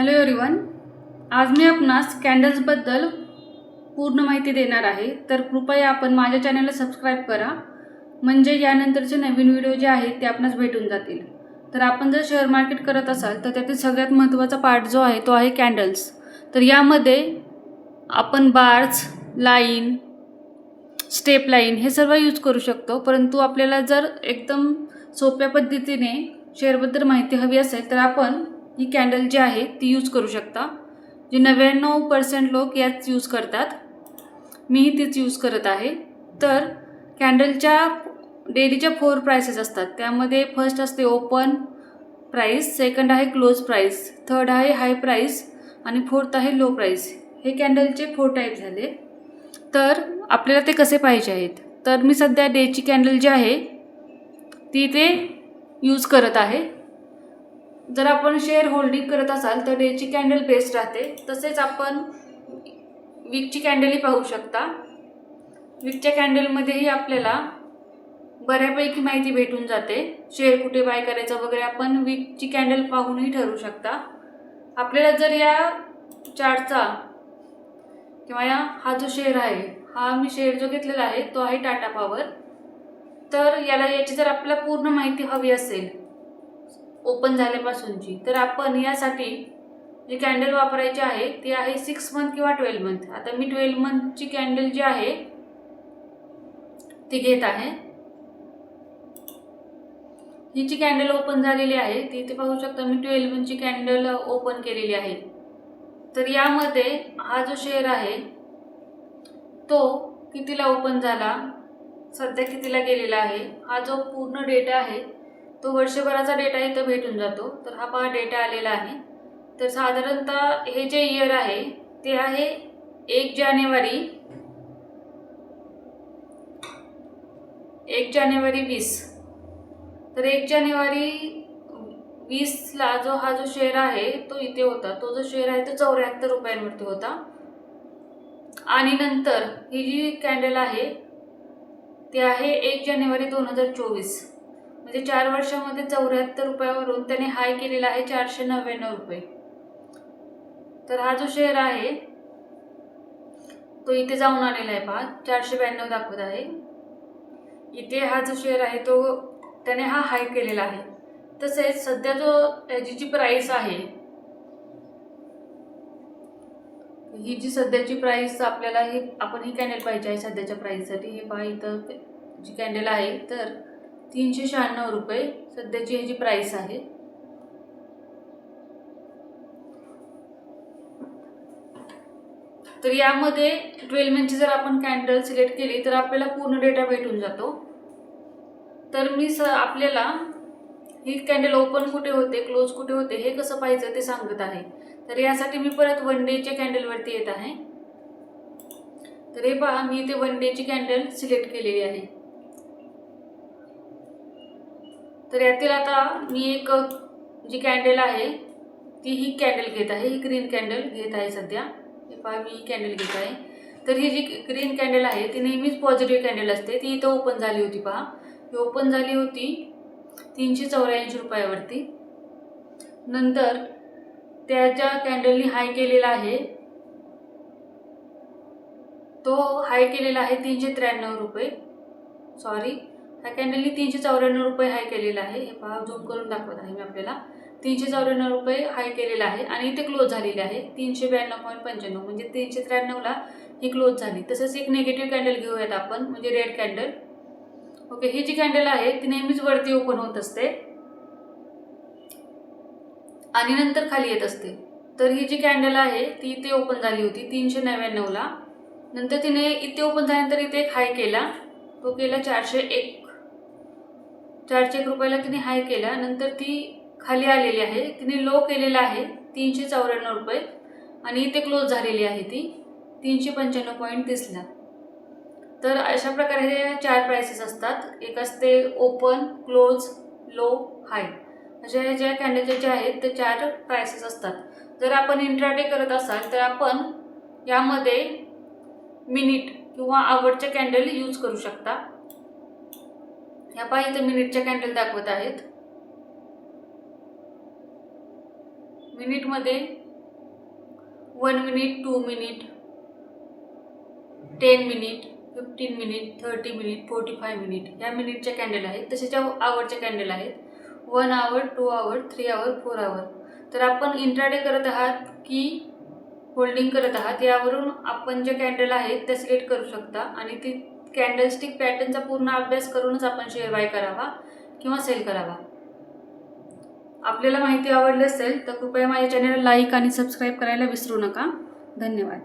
Hello everyone, आज मी आपणास कॅन्डल्सबद्दल पूर्ण माहिती देणार आहे. तर कृपया आपण माझ्या चॅनलला सबस्क्राईब करा, म्हणजे यानंतरचे नवीन व्हिडिओ जे आहेत ते आपणास भेटून जातील. तर आपण जर शेअर मार्केट करत असाल तर त्यातील सगळ्यात महत्त्वाचा पार्ट जो आहे तो आहे कॅन्डल्स. तर यामध्ये आपण बार्स, लाईन, स्टेप लाईन हे सर्व यूज करू शकतो. परंतु आपल्याला जर एकदम सोप्या पद्धतीने शेअरबद्दल माहिती हवी असेल तर आपण ही कॅन्डल जी आहे ती यूज करू शकता. जे 99% लोक याच यूज करतात, मीही तीच यूज करत आहे. तर कॅन्डलच्या डेलीच्या 4 प्राइसेस असतात. त्यामध्ये फर्स्ट असते ओपन प्राइस, सेकंड आहे क्लोज प्राइस, थर्ड आहे हाय प्राइस आणि फोर्थ आहे लो प्राइस. हे कॅन्डलचे 4 टाईप झाले. तर आपल्याला ते कसे पाहिजे आहेत, तर मी सध्या डेची कॅन्डल जी आहे ती ते यूज करत आहे. जर आपण शेअर होल्डिंग करत असाल तर डेची कॅन्डल बेस्ट राहते. तसेच आपण वीकची कॅन्डलही पाहू शकता. वीकच्या कॅन्डलमध्येही आपल्याला बऱ्यापैकी माहिती भेटून जाते. शेअर कुठे बाय करायचा वगैरे आपण वीकची कॅन्डल पाहूनही ठरवू शकता. आपल्याला जर या चार्टचा किंवा हा जो शेअर आहे, हा मी शेअर जो घेतलेला आहे तो आहे टाटा पॉवर. तर याची जर आपल्याला पूर्ण माहिती हवी असेल ओपन झाल्यापासूनची, तर आपण यासाठी जी कॅन्डल वापरायची आहे ती आहे 6 मंथ किंवा 12 मंथ. आता मी 12 मंथची कॅन्डल जी आहे ती घेत आहे. ही जी कॅन्डल ओपन झालेली आहे ती इथे पाहू शकता. मी 12 मंथची कॅन्डल ओपन केलेली आहे. तर यामध्ये हा जो शेअर आहे तो कितीला ओपन झाला, सध्या कितीला गेलेला आहे, हा जो पूर्ण डेटा आहे तो वर्षभराचा डेटा इथं भेटून जातो. तर हा पहा डेटा आलेला आहे. तर साधारणतः हे जे इयर आहे ते आहे 1 जानेवारी 20. तर 1 जानेवारी 20ला हा जो शेअर आहे तो इथे होता. तो जो शेअर आहे तो 74 रुपयांवरती होता. आणि नंतर ही जी कॅन्डल आहे ती आहे 1 जानेवारी 2024. म्हणजे 4 वर्षामध्ये 74 रुपयावरून त्याने हाय केलेला आहे 499 रुपये. तर हा जो शेअर आहे तो इथे जाऊन आलेला आहे पहा, 492 दाखवत आहे. इथे हा जो शेअर आहे तो त्याने हा हाय केलेला आहे. तसेच सध्या जो याची जी प्राइस आहे, ही जी सध्याची प्राइस आपल्याला आपण ही कॅन्डल पाहिजे आहे सध्याच्या प्राइससाठी. हे पहा इथं जी कॅन्डल आहे तर 396 रुपये सध्याची ह्याची प्राइस आहे. तर यामध्ये 12 मंथची जर आपण कॅन्डल सिलेक्ट केली तर आपल्याला पूर्ण डेटा भेटून जातो. तर मी आपल्याला ही कॅन्डल ओपन कुठे होते, क्लोज कुठे होते हे कसं पाहायचं ते सांगत आहे. तर यासाठी मी परत 1 डेच्या कॅन्डलवरती येत आहे. तर हे पहा, मी इथे 1 डेची कॅन्डल सिलेक्ट केलेली आहे. तर यातील आता मी एक जी कॅन्डल आहे ती ही कॅन्डल घेत आहे. ही ग्रीन कॅन्डल घेत आहे सध्या. हे पहा, मी ही कॅन्डल घेत आहे. तर ही जी ग्रीन कॅन्डल आहे ती नेहमीच पॉझिटिव्ह कॅन्डल असते. ती इथं ओपन झाली होती पहा. ही ओपन झाली होती 384 रुपयावरती. नंतर त्या ज्या कॅन्डलनी हाय केलेला आहे तो हाय केलेला आहे 393 रुपये. सॉरी, ह्या कॅन्डलनी 394 रुपये हाय केलेला आहे. हे पहा, झूम करून दाखवत आहे मी आपल्याला. 394 रुपये हाय केलेला आहे आणि इथे क्लोज झालेली आहे 392.95. म्हणजे 393ला ही क्लोज झाली. तसंच एक निगेटिव्ह कॅन्डल घेऊयात आपण, म्हणजे रेड कॅन्डल. ओके, ही जी कॅन्डल आहे ती नेहमीच वरती ओपन होत असते आणि नंतर खाली येत असते. तर ही जी कॅन्डल आहे ती इथे ओपन झाली होती 399ला. नंतर तिने इथे ओपन झाल्यानंतर इथे एक हाय केला, तो केला 401 रुपयाला तिने हाय केला. नंतर ती खाली आलेली आहे. तिने लो केलेला आहे 394 रुपये आणि इथे क्लोज झालेली आहे ती 395.30ला. तर अशा प्रकारे हे 4 प्राइसेस असतात. एक असते ओपन, क्लोज, लो, हाय. अशा ज्या कॅन्डलच्या ज्या आहेत ते 4 प्राइसेस असतात. जर आपण इंट्राडे करत असाल तर आपण यामध्ये मिनिट किंवा आवरच्या कॅन्डल यूज करू शकता. ह्या पहा, इथे मिनिटच्या कॅन्डल दाखवत आहेत. मिनिटमध्ये 1 minute, 2 minute, 10 minute, 15 minute, 30 minute, 45 minute या मिनिटच्या कॅन्डल आहेत. तसेच आवरच्या कॅन्डल आहेत 1 आवर, 2 आवर, 3 आवर, 4 आवर. तर आपण इंट्राडे करत आहात की होल्डिंग करत आहात यावरून आपण जे कॅन्डल आहेत ते सिलेक्ट करू शकता आणि ती कॅन्डलस्टिक पॅटर्नचा पूर्ण अभ्यास करूनच आपण शेअर बाय करावा किंवा सेल करावा. आपल्याला माहिती आवडली असेल तर कृपया माझ्या चॅनलला लाईक आणि सबस्क्राईब करायला विसरू नका. धन्यवाद.